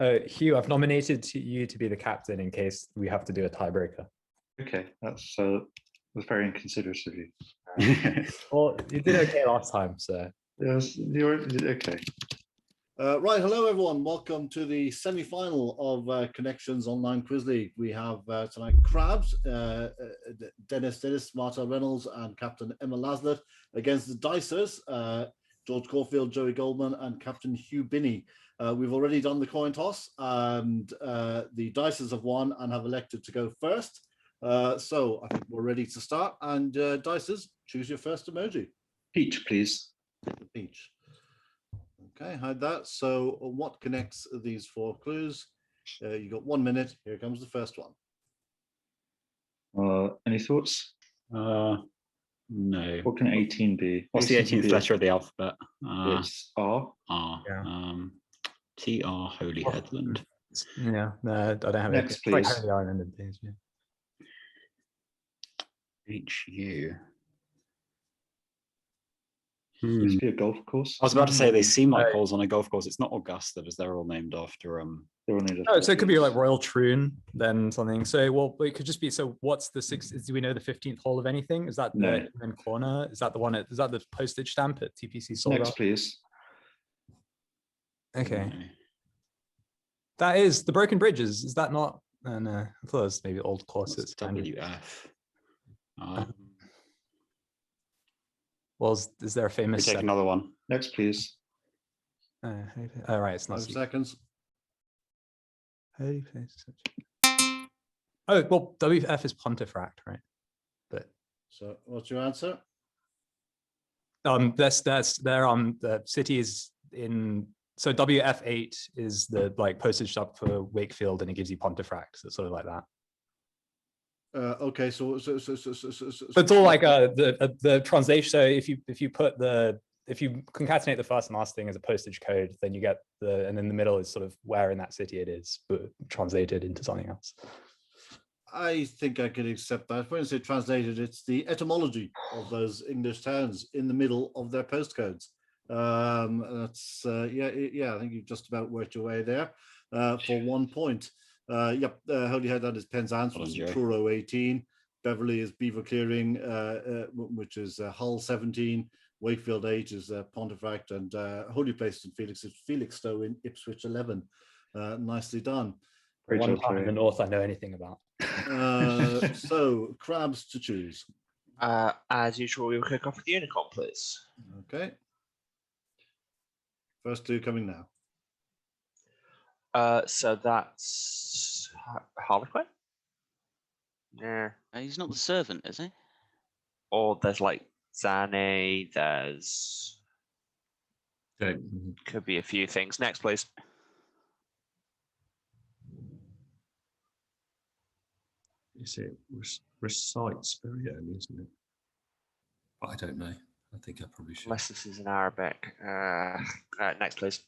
Hugh, I've nominated you to be the captain in case we have to do a tiebreaker. Okay, that's very inconsiderate of you. Well, you did okay last time, so. Yes, you're okay. Right, hello everyone. Welcome to the semi-final of Connections Online Quiz League. We have tonight Crabs, Dennis, Marta Reynolds, and Captain Emma Laslett against the Dicers, George Caulfield, Joey Goldman, and Captain Hugh Binney. We've already done the coin toss, and the Dicers have won and have elected to go first. So I think we're ready to start. And Dicers, choose your first emoji. Peach, please. Peach. Okay, hide that. So what connects these four clues? You got 1 minute. Here comes the first one. Any thoughts? No. What can 18 be? What's the 18th letter of the alphabet? It's R. R. Yeah. TR Holy Headland. Yeah, no, I don't have Next, it. It's like please. Holy Island and things, yeah. HU. Used to be a golf course. I was about to say they seem like holes on a golf course. It's not Augusta, because they're all named after They're all named Oh, after so it could be trees. like Royal Troon, then something. So, well, it could just be. So, what's the sixth? Do we know the 15th hole of anything? Is that the No. Inman corner? Is that the one? Is that the postage stamp at TPC sold Next, out? please. Okay, that is the Broken Bridges. Is that not? No, I thought it was maybe old courses. WF. Well, is there a We famous? take another one. Next, please. All right, it's not. 5 seconds. Holy place. Oh well, WF is Pontefract, right? But So what's your answer? that's the city is in. So WF8 is the like postage stamp for Wakefield, and it gives you Pontefract. So it's sort of like that. Okay, so But it's all like the translation. So if you put if you concatenate the first and last thing as a postage code, then you get and then the middle is sort of where in that city it is, but translated into something else. I think I can accept that. When I say translated, it's the etymology of those English towns in the middle of their postcodes. That's yeah. I think you've just about worked your way there for 1 point. Yep, Holy Headland is Penzance, which is Truro 18. Beverley is Beaver Clearing, which is Hull 17. Wakefield 8 is Pontefract, and Holy Place in Felix is Felixstowe in Ipswich 11. Nicely done. Great One job, town in Terry. the north I know anything about. So Crabs to choose. As usual, we will kick off with the Unicorn, please. Okay. First two coming now. So that's Harlequin. Yeah. He's not the servant, is he? Or there's like Zane. There's could be a few things. Next, please. Is it recites very early, isn't it? I don't know. I think I probably should. Unless this is in Arabic. Next, please.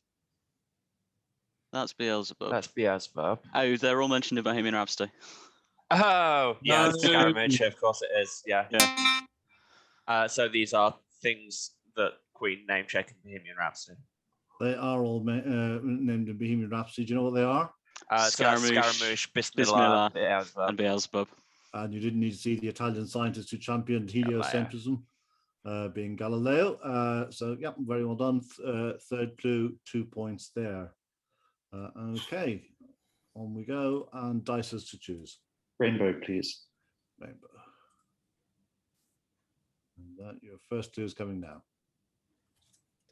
That's Beelzebub. That's Beelzebub. Oh, they're all mentioned in Bohemian Rhapsody. Oh, yeah, No. it's Scaramouche, of course it is. Yeah. So these are things that Queen name check in Bohemian Rhapsody. They are all named in Bohemian Rhapsody. Do you know what they are? Scaramouche, Bismillah, and Beelzebub. And you didn't need to see the Italian scientist who championed heliocentrism, being Galileo. So, yeah, very well done. Third clue, 2 points there. Okay, on we go. And Dicers to choose. Rainbow, please. Rainbow. And your first clue is coming now.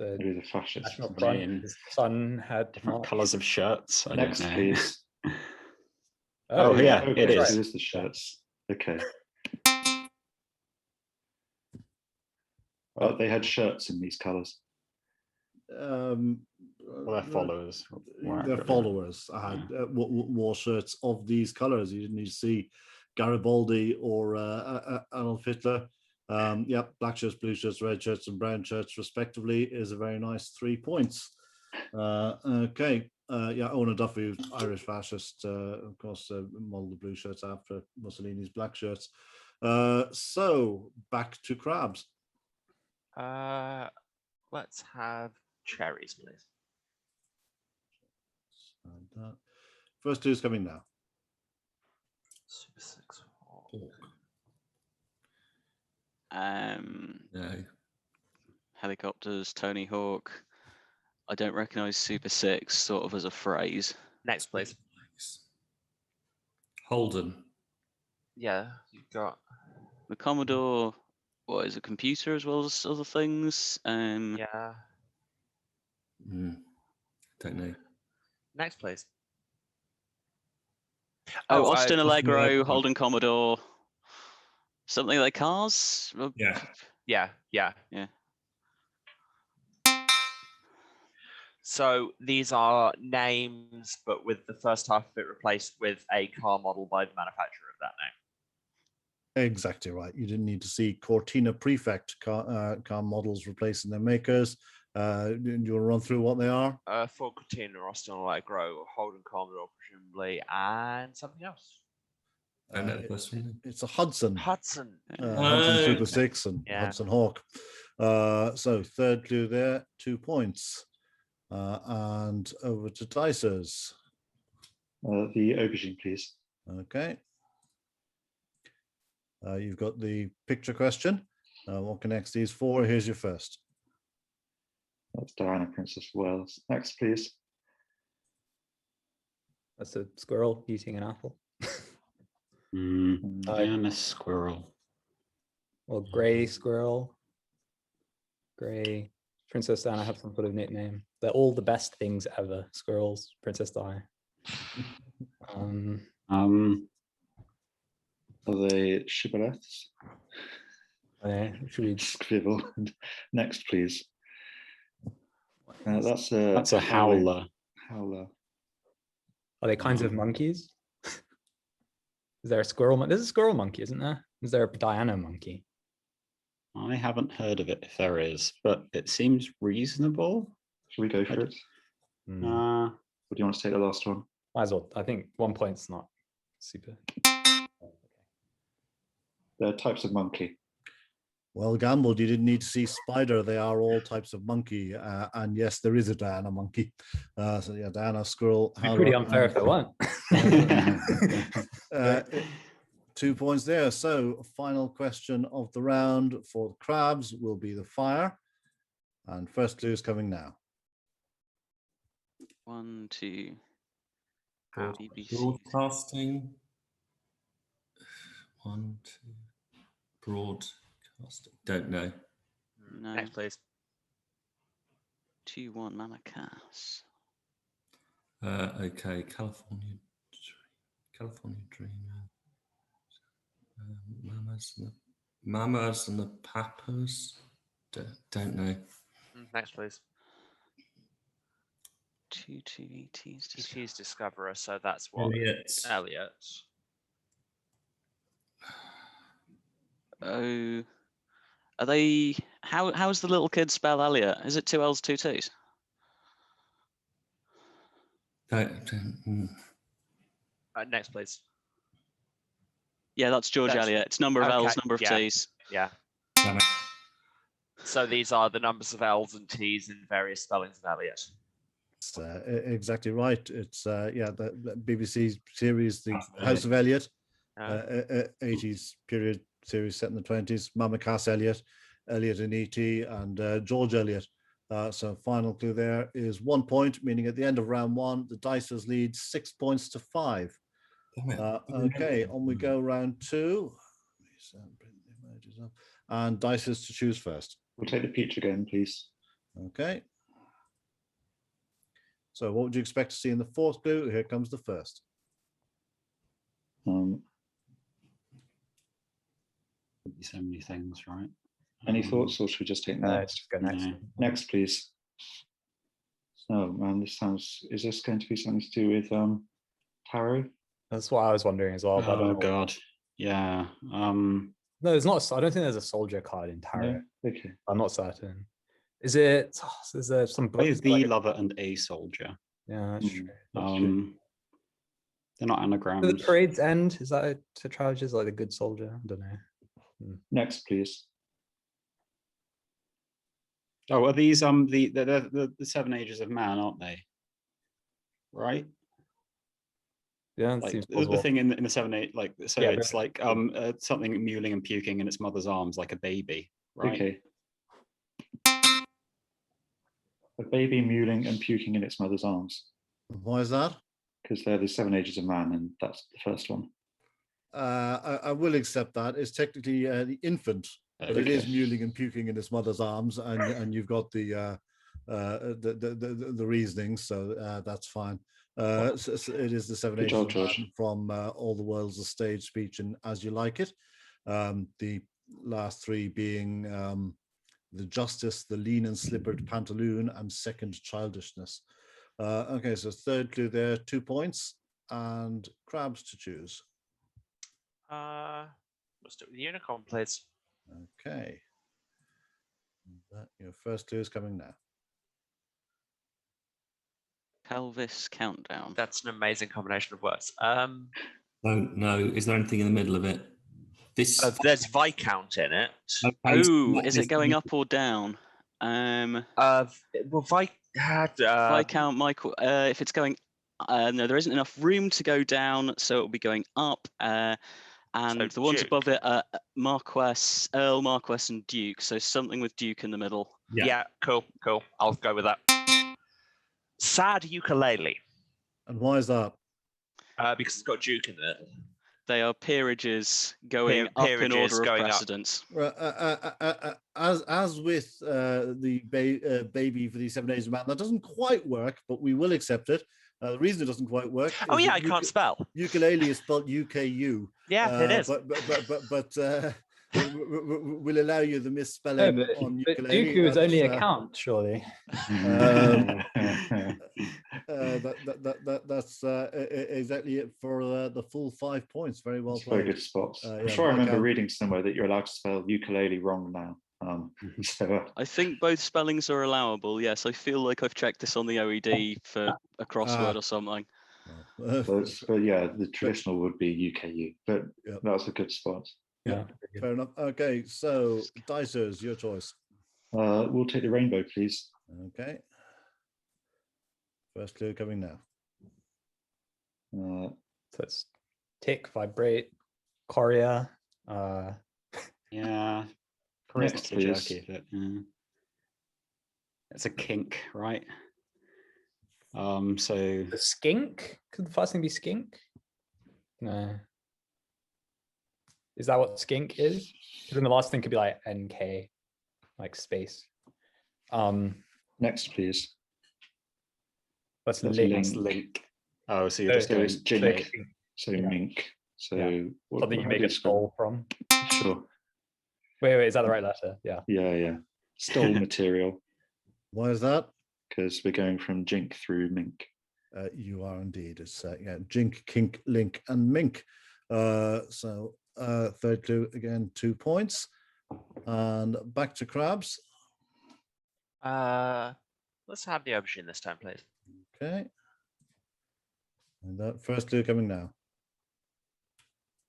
Maybe the fascist. National Front, his son had Different colours of shirts. I Next, don't know. please. Oh, yeah, okay, it is. So it is the shirts. Okay. Oh, they had shirts in these colours. Well, their followers. Their followers had wore shirts of these colours. You didn't need to see Garibaldi or Adolf Hitler. Yep, black shirts, blue shirts, red shirts, and brown shirts, respectively, is a very nice 3 points. Okay, yeah, Owen Duffy, Irish fascist, of course, modelled the blue shirts after Mussolini's black shirts. So back to Crabs. Let's have cherries, please. And, first clue is coming now. Super 6. Hawk. No. No. Helicopters, Tony Hawk. I don't recognise Super 6 sort of as a phrase. Next, please. Holden. Yeah, you've got. The Commodore, what is a computer as well as other things? Yeah. Don't know. Next, please. Oh, Austin Allegro, Allegro. Holden Commodore. Something like cars? Yeah. Yeah. Yeah. So these are names, but with the first half of it replaced with a car model by the manufacturer of that name. Exactly right. You didn't need to see Cortina Prefect car models replacing their makers. Do you want to run through what they are? Ford Cortina, Austin Allegro, Holden Commodore, presumably, and something else. I know the first one. It's a Hudson. Hudson. Hudson Super Okay. 6 and Yeah. Hudson Hawk. So third clue there, 2 points. And over to Dicers. The aubergine, please. Okay. You've got the picture question. What connects these four? Here's your first. That's Diana, Princess of Wales. Next, please. That's a squirrel eating an apple. Diana Squirrel. Or grey squirrel. Grey. Princess Diana have some sort of nickname. They're all the best things ever. Squirrels, Princess Di. Are they shibboleths? Should we Scribble. Next, please. That's That's a howler. Howler. Are they kinds of monkeys? Is there a squirrel? There's a squirrel monkey, isn't there? Is there a Diana monkey? I haven't heard of it if there is, but it seems reasonable. Should we go for it? Hmm. Or do you want to take the last one? Might as well. I think 1 point's not super. There are types of monkey. Well gambled. You didn't need to see spider. They are all types of monkey. And yes, there is a Diana monkey. So yeah, Diana squirrel. It'd be pretty unfair if there weren't. 2 points there. So final question of the round for the crabs will be the fire. And first clue is coming now. 1, 2. Ow. BBC. Broadcasting. 1, 2. Broadcasting. Don't know. No. Next, please. 2, 1, Mamacas. Okay, California Dreamer. Mamas and the Papas. Don't know. Next, please. 2, 2 ETs. ET's Discoverer, so that's what? Elliot. Elliot. Oh, are they? How's the little kid spell Elliot? Is it 2 L's, 2 T's? Next, please. Yeah, that's George That's- Eliot. It's number of L's, okay, number of yeah. T's. Yeah. So these are the numbers of L's and T's in various spellings of Elliot. It's, exactly right. It's the BBC series, The House of Elliot, 80s period series set in the 20s. Mama Cass Elliot, Elliot and E.T. and George Eliot. So final clue there is 1 point, meaning at the end of round one, the Dicers lead 6 points to 5. Okay, on we go, round two. And Dicers to choose first. We'll take the peach again, please. Okay. So what would you expect to see in the fourth clue? Here comes the first. Could be so many things, right? Any thoughts, or should we just take next? Just go next. No. Next, please. Oh man, this sounds. Is this going to be something to do with tarot? That's what I was wondering as well. But I don't Oh know. god. Yeah. No, there's not. I don't think there's a soldier card in tarot. No? Okay. I'm not certain. Is it? Is there some book? Both the lover and a soldier. Yeah, that's true. That's true. They're not Do anagrams. the parade's end? Is that a tetralogy? Is like the good soldier? I don't know. Next, please. Oh, are these the 7 ages of man, aren't they? right? Yeah, that Like seems the possible. thing in the 7-8, like so Yeah, it's like something mewling and puking in its mother's arms like a baby, right? Okay. A baby mewling and puking in its mother's arms, Why is that? because they're the 7 ages of man, and that's the first one. I will accept that. It's technically the infant, but it is Okay. mewling and puking in its mother's arms, and you've got the reasoning, so that's fine. So it is the 7 Good ages job, of George. man from All the World's a Stage Speech and As You Like It. The last three being the Justice, the Lean and Slippered Pantaloon, and Second Childishness. Okay, so third clue there, 2 points, and crabs to choose. Let's do it with unicorn, please. Okay. Your first clue is coming now. Pelvis countdown. That's an amazing combination of words. Don't know. Is there anything in the middle of it? This. There's Viscount in it. Okay, so Oh, not is it this going one. up or down? Well, Viscount Michael. If it's going, no, there isn't enough room to go down, so it'll be going up. And So the ones Duke. above it are Marquess, Earl, Marquess, and Duke. So something with Duke in the middle. Yeah, cool. I'll go with that. Sad ukulele, And why is that? because it's got Duke in it. They are peerages going up in peerages order of going up. precedence. As with the baby for the 7 days of man, that doesn't quite work, but we will accept it. The reason it doesn't quite work. Oh is yeah, that I can't spell. Ukulele is spelled UKU. Yeah, it is. But we'll allow you the No, misspelling but, on but ukulele. Dooku is only a That's, count, surely. that's exactly it for the full 5 points. Very well It's very played. good spots. I'm yeah, sure I remember Viscount. reading somewhere that you're allowed to spell ukulele wrong now. So I think both spellings are allowable. Yes, I feel like I've checked this on the OED for a crossword or something. but yeah, the traditional would be UKU, but Yep. that's a good spot. Yeah. Fair enough. Okay, so Dicers, your choice. We'll take the rainbow, please. Okay. First clue coming now. So it's tick, vibrate, chorea. Yeah. Next, It's a please. jerky, but, yeah. It's a kink, right? So The skink? Could the first thing be skink? No. Is that what skink is? Because then the last thing could be like NK, like space. Next, please. That's That's link. link. that's link. Oh, so you're So just So going it's jink. So Yeah. mink. So Yeah. what, Something you how make do a spell stole from. it? Sure. Wait, is that the right letter? Yeah. Yeah. Stole material, Why is that? because we're going from jink through mink. You are indeed. It's Jink, Kink, Link, and Mink. So third clue again, 2 points. And back to crabs. Let's have the aubergine this time, please. Okay. And that first clue coming now.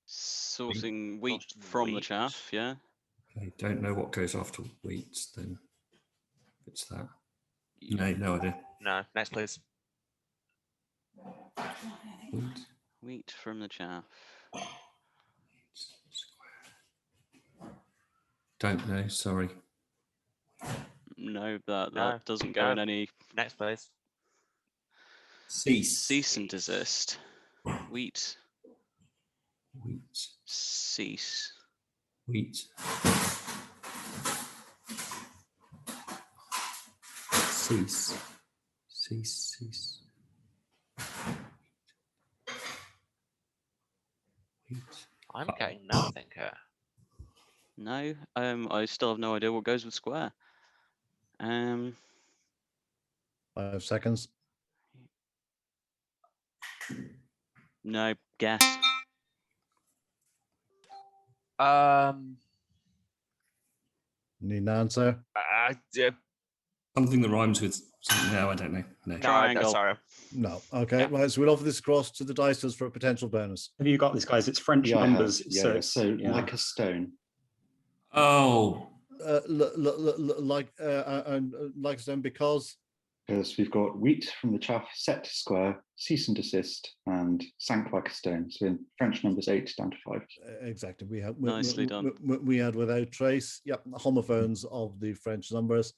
Sourcing wheat Sourcing from the wheat. chaff, yeah. I don't know what goes after wheat. Then it's that. No idea. No, next, please. Wheat. Wheat from the chaff. Don't know. Sorry. No, that No, doesn't go in no. any Next, please. Cease. cease and desist. Wheat, Wheat. cease. Wheat. Cease. Cease. Wheat. I'm getting nothing here. No, I still have no idea what goes with square. 5 seconds. No, guess. Need an answer? Something that rhymes with something. No, I don't know. No. No, Triangle. sorry. No. Okay. Yeah. Right. So we'll offer this across to the Dicers for a potential bonus. have you got this, guys? It's French Yeah, I have. numbers. Yeah, so yeah. it's, So yeah. like a stone. Oh, Like them because because we've got wheat from the chaff, set to square, cease and desist, and sank like a stone. So in French numbers 8 down to 5. Exactly. We have Nicely done. We had without trace. Yep, homophones of the French numbers.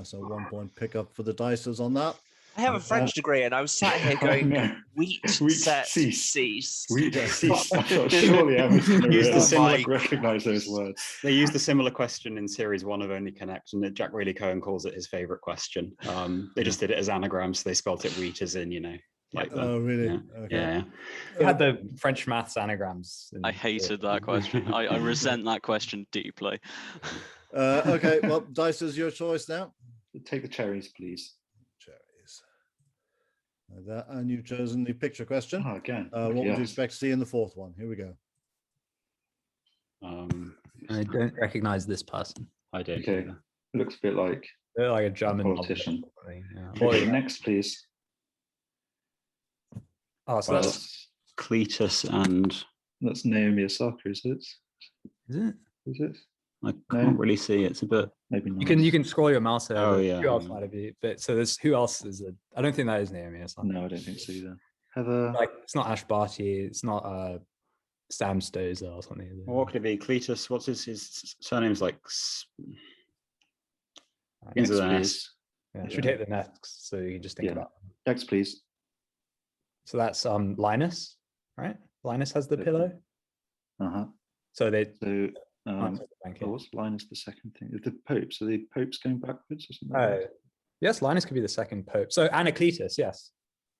So 1 point pickup for the Dicers on that. I have a French degree, and I was sat here going, no. wheat, Wheat, set, cease. cease. Wheat, cease. I thought surely I was going Use the to similar- recognize those words. They used a similar question in series 1 of Only Connect, and Jack Really Cohen calls it his favorite question. They just did it as anagrams, so they spelt it wheat as in, like the, Oh, really? yeah. Okay. Yeah. We had the French maths anagrams. in I the- hated that question. I resent that question deeply. Okay, well, Dicers, your choice now. Take the cherries, please. Cherries. And you've chosen the picture question. Oh, again. What would you yes. expect to see in the fourth one? Here we go. I don't recognize this person. I don't. Okay. either. Looks a bit like They're like a German politician. novelist or something, yeah. Okay, Or- next, please. oh, so Well, that's Cletus and that's Naomi Osaka, is it? is it? Is it? I can't really see. It's a bit. Maybe not. You can scroll your mouse over. Oh, yeah, Who else yeah. might it be? But so there's who else is it? I don't think that is Naomi Osaka. No, I don't think so either. Heather. Like it's not Ash Barty. It's not Sam Stozer or something. Is it? Well, what could it be? Cletus. What's his surname's like? Begins Next, with an S. please. Yeah, should hit the next, so you can just think Yeah. about. Next, please. So that's Linus, right? Linus has the Yeah. pillow. Uh-huh. So they. So Linus has the blanket. what's Linus the second thing? The Pope. So the Pope's going backwards or something? Oh, yes, Linus could be the second pope. So Anacletus, yes.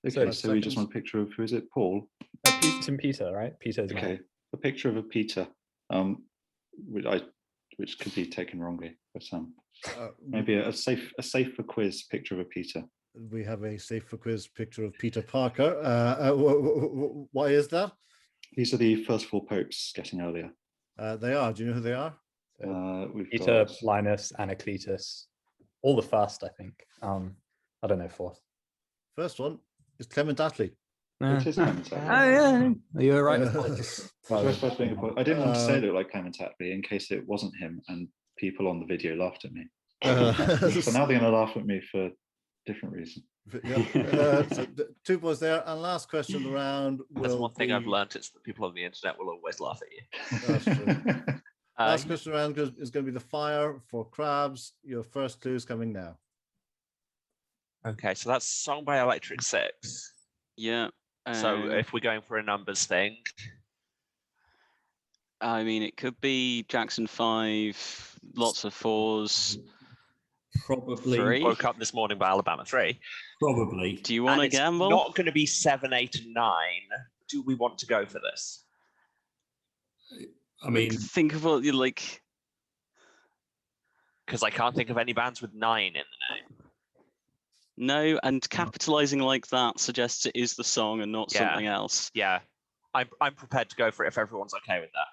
Okay, so so we just seconds. want a picture of, who is it? Paul? St. Peter, right? Peter's Okay, a picture of a Peter, which could be taken wrongly, but maybe a safe for quiz picture of a Peter. We have a safe for quiz picture of Peter Parker. Why is that? These are the first 4 popes getting earlier. They are. Do you know who they are? We've Peter, got Linus, Anacletus. All the first, I think. I don't know fourth. First one is Clement Attlee. it is Clement Oh Attlee. yeah, you're right. It's worth being a point. I didn't want to say it looked like Clement Attlee in case it wasn't him and people on the video laughed at me. So now they're going to laugh at me for a different reason. Yeah. So 2 points there. And last question of the round. There's will one thing I've be- learned, it's that people on the internet will always laugh at you. That's true. Uh, Last question round is going to be the fire for crabs. Your first clue is coming now. okay, so that's Song by Electric Six. Yeah. So if we're going for a numbers thing, I mean, it could be Jackson 5, lots of 4s. Probably. 3. woke up this morning by Alabama 3. Probably. Do you want to And it's gamble? not going to be 7, 8, and 9. Do we want to go for this? I mean, Think of what you like. Because I can't think of any bands with 9 in the name. No, and capitalizing like that suggests it is the song and not Yeah. something else. Yeah, I'm prepared to go for it if everyone's okay with that.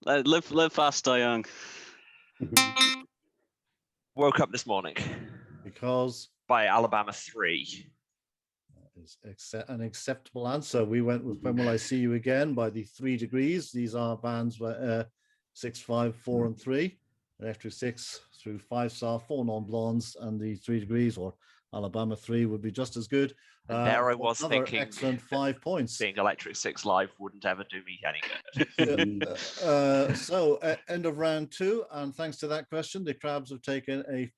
yeah. Live fast, die young. Woke up this morning Because by Alabama 3. is an acceptable answer. We went with When Will I See You Again by the 3 Degrees. These are bands 6, 5, 4, and 3. Electric 6 through 5 star, 4 non-blondes, and the 3 Degrees or Alabama 3 would be just as good. And there I was another thinking excellent 5 points. Being Electric 6 live wouldn't ever do me any good. So end of round 2, and thanks to that question, the Crabs have taken a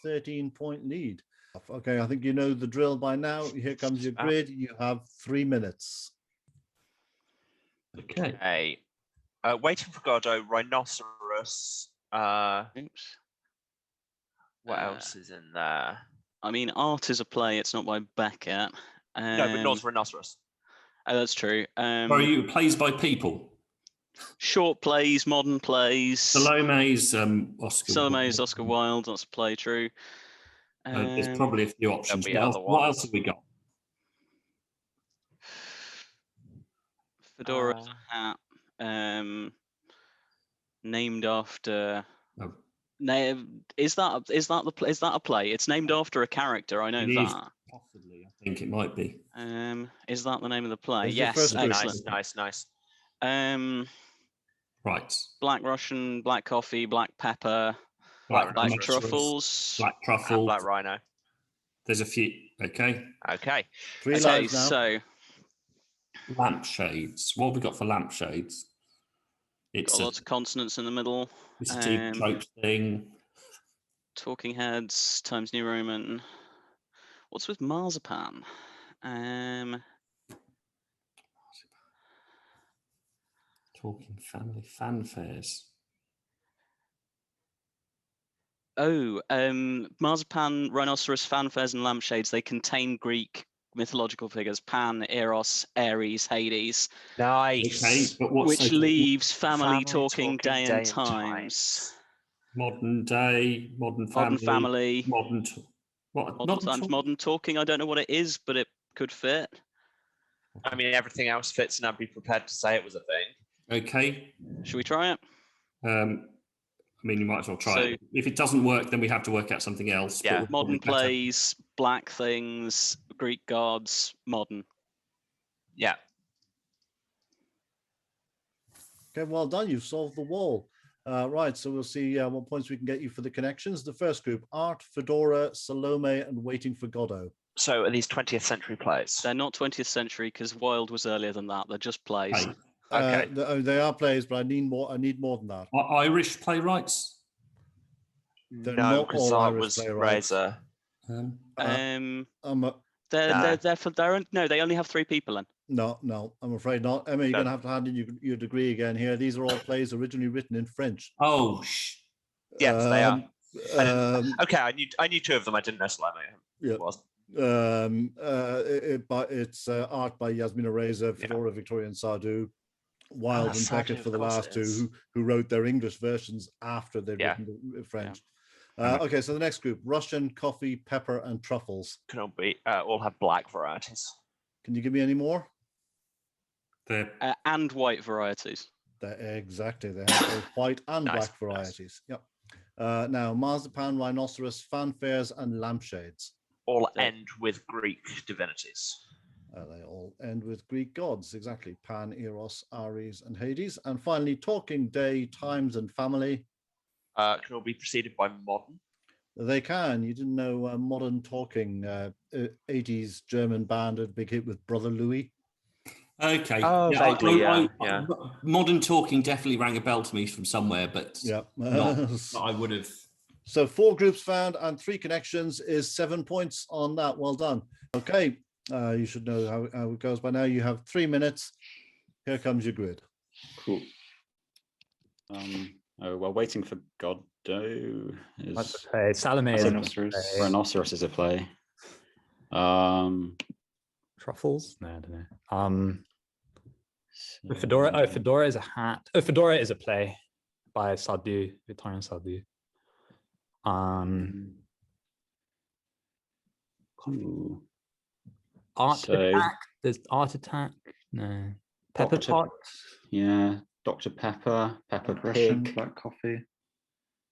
15-13 point lead. Okay, I think you know the drill by now. Here comes your grid. You have 3 minutes. Okay. Okay. Waiting for Godot, Rhinoceros. Oops. What else is in there? I mean, Art is a play. It's not by Beckett. No, but North Rhinoceros. Oh, that's true. Are you plays by people? Short plays, modern plays. Salome's Oscar. Salome's Oscar Wilde. That's a play, true. There's probably a few options. be What else, other what ones. else have we got? Fedora's a hat. Named after. Oh. Is that a play? It's named after a character. I know It is. that. Possibly, I think it might be. Is that the name of the play? Is your Yes, first clue. excellent. Nice. Right. Black Russian, black coffee, black pepper. Black Black rhinoceros. truffles. Black And truffle. black rhino. There's a few. Okay. Okay. 3 Okay, lives now. so Lampshades. What have we got for lampshades? It's got a, lots of consonants in the middle. it's a TV trope thing. Talking Heads, Times New Roman. What's with marzipan? Talking family fanfares. Oh, marzipan, rhinoceros, fanfares, and lampshades. They contain Greek mythological figures: Pan, Eros, Ares, Hades, Nice. Okay, but what's which so leaves family, Family talking, talking day, day and and times. modern day, modern Modern family, family, modern modern modern times, talk- modern talking. I don't know what it is, but it could fit. I mean, everything else fits, and I'd be prepared to say it was a thing. Okay. Should we try it? I mean, you might as well try So- it. If it doesn't work, then we have to work out something else. but Yeah. we'll Modern probably better. plays, black things, Greek gods, modern. Yeah. Okay, well done. You've solved the wall. Right, so we'll see what points we can get you for the connections. The first group, Art, Fedora, Salome, and Waiting for Godot. So are these 20th century plays? They're not 20th century because Wild was earlier than that. They're just plays. Hey, Okay. They are plays, but I need more than that. Irish playwrights. They're No, not because all I Irish was playwrights. Razor. Um, No, They only have 3 people in. I'm afraid not. Emma, you're No. going to have to hand in your degree again here. These are all plays originally written in French. oh, Yes, they are. Um, Okay, I knew 2 of them. I didn't know Salome Yeah. was. It's art by Yasmina Reza, Fedora, Victorian Sardou, Wilde, and Sardou, Beckett of for the course last it 2 is. who wrote their English versions after they'd Yeah. written the French. Okay, so the next group, Russian, coffee, pepper, and truffles. Can all have black varieties. Can you give me any more? they're And white varieties. Exactly, they have both white and Nice, black nice. varieties. Yep. Now, marzipan, rhinoceros, fanfares, and lampshades. All end with Greek divinities. They all end with Greek gods, exactly. Pan, Eros, Ares, and Hades. And finally, talking day, times, and family. Can all be preceded by modern. They can. You didn't know Modern Talking, 80s German band, a big hit with Brother Louis. okay. Oh, vaguely, yeah. Modern talking definitely rang a bell to me from somewhere, but Yeah. not I would have. So 4 groups found and 3 connections is 7 points on that. Well done. Okay. You should know how it goes by now. You have 3 minutes. Here comes your grid. Cool. Waiting for Godot That's is a play. Salome is a Rhinoceros. play. Rhinoceros is a play. Truffles? No, I don't know. The Fedora. Fedora is a hat. Fedora is a play by Sardou, Victorian Sardou. Ooh. Art So- Attack. There's Art Attack. No. Pepper Dr. Pot. Yeah, Dr. Pepper, Pepper Russian, Pig, black coffee.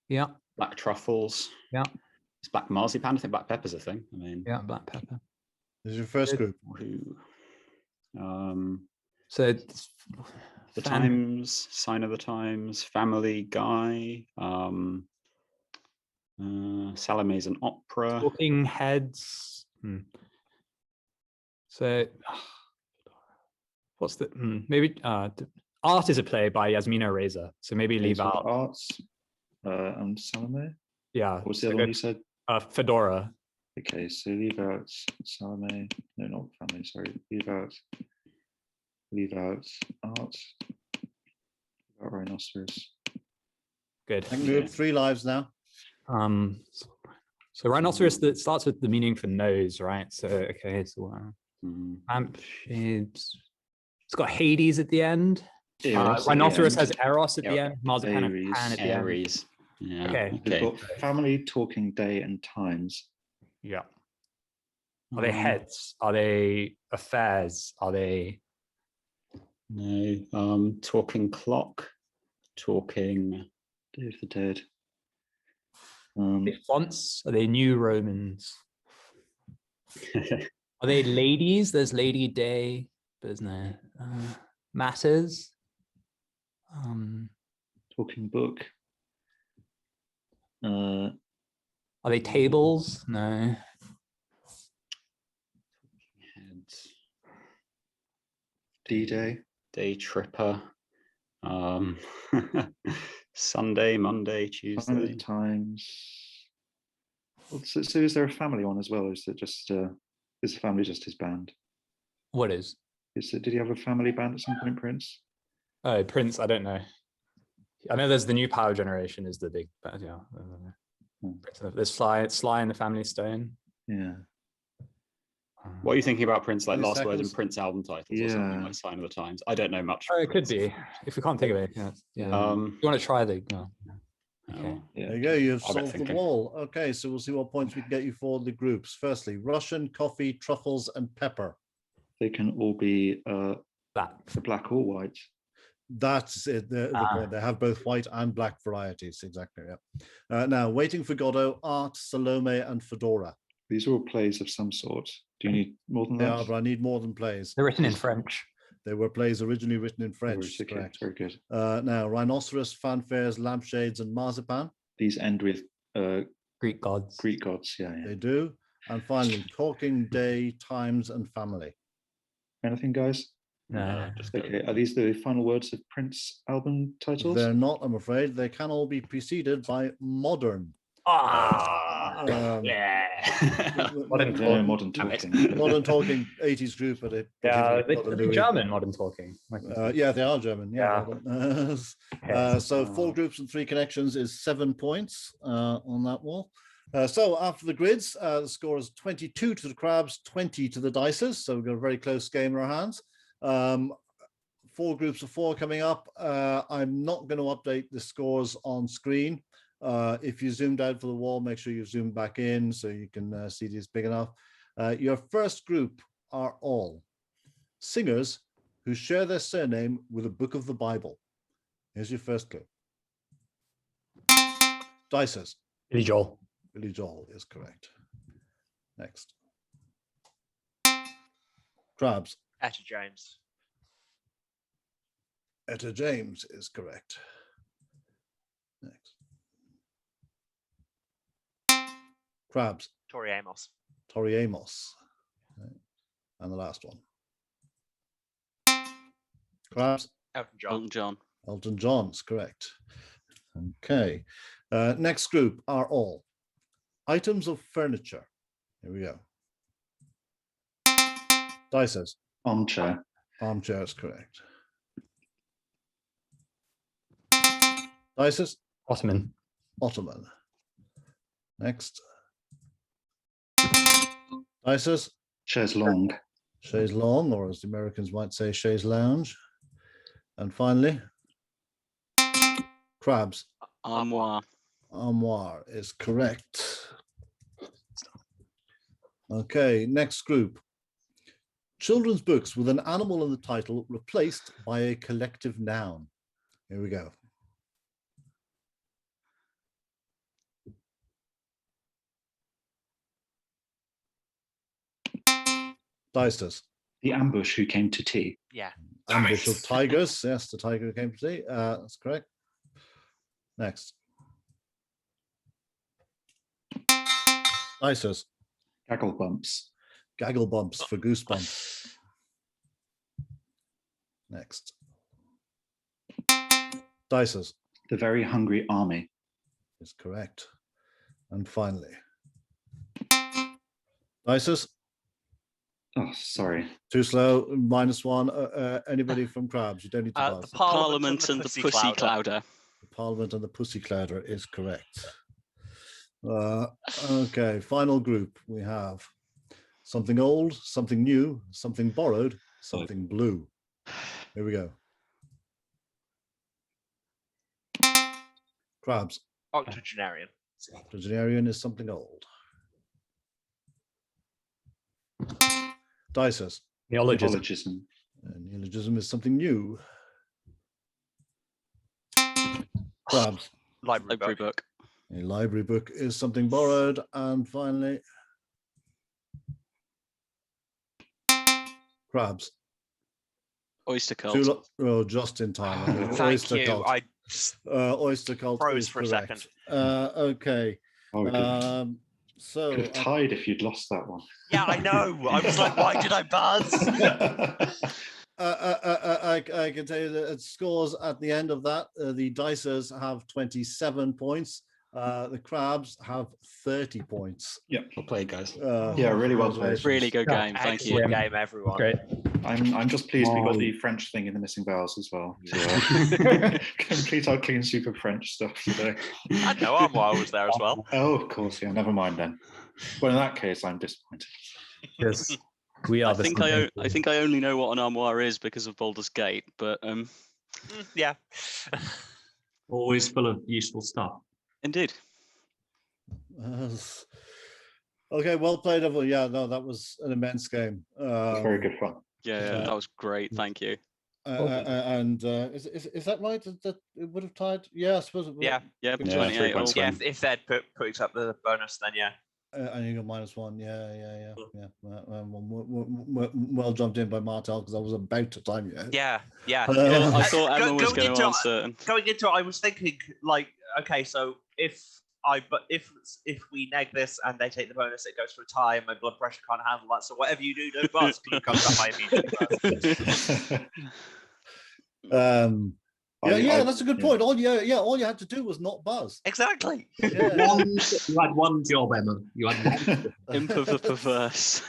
Yeah, Black Truffles. yeah, It's Black Marzipan. I think Black Pepper's a thing. I mean, yeah. Black pepper. This is your first group. who? So it's The fan- Times, Sign of the Times, Family Guy. Salome's an opera. Talking Heads. So what's the maybe Art is a play by Yasmina Reza. So maybe leave So out. Arts and Salome. Yeah. What was so the other go- one you said? Fedora. Okay, so leave out Salome. No, not family. Sorry, leave out Art. Leave out Rhinoceros. Good. Second group, 3 lives now. So rhinoceros that starts with the meaning for nose, right? So okay, so Mm. lampshades. It's got Hades at the end. Eros at the Rhinoceros has end. Eros at the Yeah. end. Marzipan and Ares. Pan at the end. Aries. Yeah. Okay. We've got family, talking day, and times. Yeah. Are they heads? Are they affairs? Are they No. Talking clock. Talking. Day of the Dead. are they fonts? Are they New Romans? Are they ladies? There's Lady Day. There's no matters. Talking book. Are they tables? No. Heads. D-Day. Day tripper. Sunday, Monday, Sign of Tuesday. the Times. Well, so is there a family one as well? Or is it just is the family just his band? What is? Did he have a family band at some point, Prince? Oh, Prince. I don't know. I know there's the new Power Generation is the big, but yeah. I don't know. There's Sly and the Family Stone. Yeah. What are you thinking about Prince, like 20 last words in seconds. Prince album titles or something Yeah. like Sign of the Times? I don't know much. Oh, it could be. If we can't think of it, yeah. Um, You want to try the? Oh, okay. oh, Yeah. There you go. You've I'll get solved the thinking. wall. Okay, so we'll see what points we can get you for the groups. Firstly, Russian, coffee, truffles, and pepper. They can all be That. black or white. That's it. The Ah. point. They have both white and black varieties. Exactly. Yeah. Now, Waiting for Godot, Art, Salome, and Fedora. These are all plays of some sort. Do you need more than They that? are, but I need more than plays. They're written in French. They were plays originally written in French. Okay, Correct. very good. Now, Rhinoceros, Fanfares, Lampshades, and Marzipan. These end with Greek gods. Greek gods. Yeah, yeah. They do. And finally, Talking Day, Times, and Family. Anything, guys? No. just go. Okay. Are these the final words of Prince album titles? They're not, I'm afraid. They can all be preceded by modern. Yeah. Modern talking. modern talking. Modern talking 80s group, but it. Yeah, but they're Louis. German modern talking. Yeah, they are German. Yeah. Okay. So 4 groups and 3 connections is 7 points on that wall. So after the grids, the score is 22 to the Crabs, 20 to the Dices. So we've got a very close game in our hands. 4 groups of 4 coming up. I'm not going to update the scores on screen. If you zoomed out for the wall, make sure you zoom back in so you can see these big enough. Your first group are all singers who share their surname with a book of the Bible. Here's your first clue. Dices. Billy Joel. Billy Joel is correct. Next. Crabs. Etta James. Etta James is correct. Next. Crabs. Tori Amos. Tori Amos. Right. And the last one. Crabs. Elton John. Elton John. Elton John's correct. Okay. Next group are all items of furniture. Here we go. Dices. Armchair. Armchair is correct. Dices. Ottoman. Ottoman. Next. Dices. Chaise longue. Chaise longue, or as the Americans might say, chaise lounge. And finally, crabs. Armoire. Armoire is correct. Okay, next group. Children's books with an animal in the title replaced by a collective noun. Here we go. Dices. The ambush who came to tea. Yeah. Ambush of tigers. Yes, the tiger came to tea. That's correct. Next. Dices. Gaggle bumps. Gaggle bumps for goosebumps. Next. Dices The very hungry army. is correct. And finally. Dices. Oh, sorry. Too slow. -1. Anybody from Crabs? You don't need to The pass. Parliament and the Pussy Clouder. The Parliament and the Pussy Clouder is correct. Okay, final group. We have something old, something new, something borrowed, something blue. Here we go. Crabs. Octogenarian. Octogenarian is something old. Dices. Neologism. Neologism. Neologism is something new. Crabs. Library Library book. book. A library book is something borrowed. And finally, crabs. Oyster Cult. Just in time. I mean, Thank Oyster you. Cult. Oyster Cult froze is for a correct. second. Okay. Oh, we So could have tied if you'd lost that one. Yeah, I know. I was like, why did I buzz? I can tell you that it scores at the end of that. The Dicers have 27 points. The Crabs have 30 points. Well played, guys. Yeah, really well played. Really good Yeah. game. Thank you. Excellent game, everyone. Great. I'm just pleased we got Oh. the French thing in the missing vowels as well. So, complete our clean sweep of French stuff today. I know Armoire was there as well. Oh, of course, yeah. Never mind then. Well, in that case, I'm disappointed. Yes. We are I the think I only know what an armoire is because of Baldur's Gate, but Yeah. Always full of useful stuff. indeed. Okay, well played, everyone. Yeah, no, that was an immense game. It's very good fun. Yeah, that was great. Thank you. And is that right? That it would have tied? Yeah, I suppose it would. Yeah. Yeah, Yeah, 28 3 all. points. Yeah, if they'd put up the bonus, then yeah. And you got -1. Yeah. Well jumped in by Martel because I was about to time you. Yeah. I thought Emma was going going to into- answer. Going into it, I was thinking like, okay, so if we neg this and they take the bonus, it goes for a tie, and my blood pressure can't handle that. So whatever you do, no buzz. Clue comes up, I immediately buzz. Yeah, that's a good point. All you had to do was not buzz. Exactly. Yeah. You had one job, Emma. You had one. Imp of the perverse.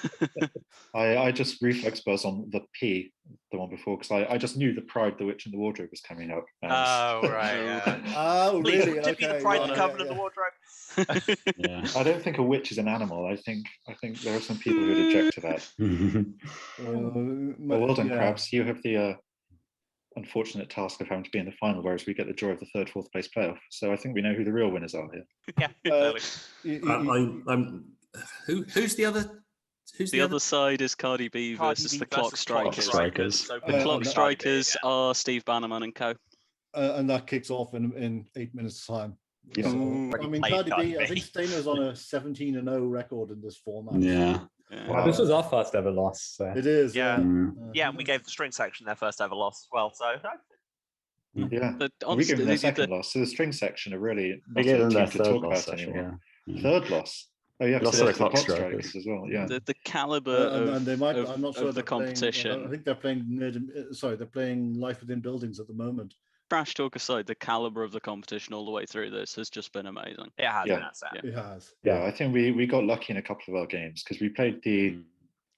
I just reflex buzz on the P, the one before, because I just knew the Pride, the Witch, and the Wardrobe was coming up. and- Oh right. Yeah. Oh, really? Did you the Okay. Pride, yeah, the Covenant, yeah, the Wardrobe? Yeah. I don't think a witch is an animal. I think there are some people who would object to that. Well, well done, yeah. Crabs. You have the unfortunate task of having to be in the final, whereas we get the joy of the third, fourth place playoff. So I think we know who the real winners are here. Yeah. Clearly. Who's the other? Who's The other side is Cardi B versus the Clock Strikers. So The Uh, Clock no, Strikers yeah. are Steve Bannerman and co. And that kicks off in 8 minutes' time. Yeah. So, Already I mean, played Cardi Cardi B, I B. think Stainer's on a 17-0 record in this format. Yeah. Yeah. Wow. This was our first ever loss. So. It is. Yeah. Yeah. Yeah, and we gave the string section their first ever loss as well. So Yeah. But We honestly, give them their the- second loss. So the string section are really They not gave a them team their to third talk loss, about actually. anymore. Yeah. Third loss. Oh yeah, Lost so to the there's Clock Strikers Strikers. as well. Yeah. the caliber And they might. of, I'm not sure of the they're playing- competition. I think they're playing. They're playing Life Within Buildings at the moment. Trash talk aside, the caliber of the competition all the way through this has just been amazing. it has Yeah. been that sad. Yeah. It has. Yeah, I think we got lucky in a couple of our games because we played the.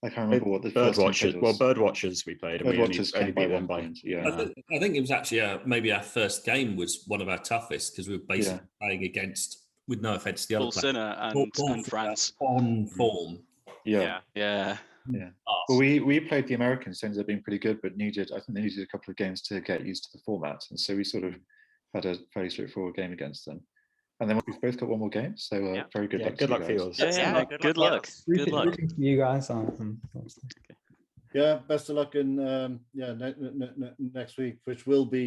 I can't remember what the Bird first team Watchers. played Well, was. Bird Watchers we played, and Bird we Watchers only came by beat them 1 by. point. Yeah. I think it was actually maybe our first game was one of our toughest because we were basically playing against, with no offense to the Paul other players, Sinner and France. on form. Yeah. Yeah. Well, we played the Americans, who ended up being pretty good, but I think they needed a couple of games to get used to the format, and so we sort of had a fairly straightforward game against them. And then we've both got one more game, so Yeah. very good Yeah, luck. good to luck you for guys. yours. Yeah, good luck. Good luck. Rooting for you guys. Yeah. Best of luck in next week, which will be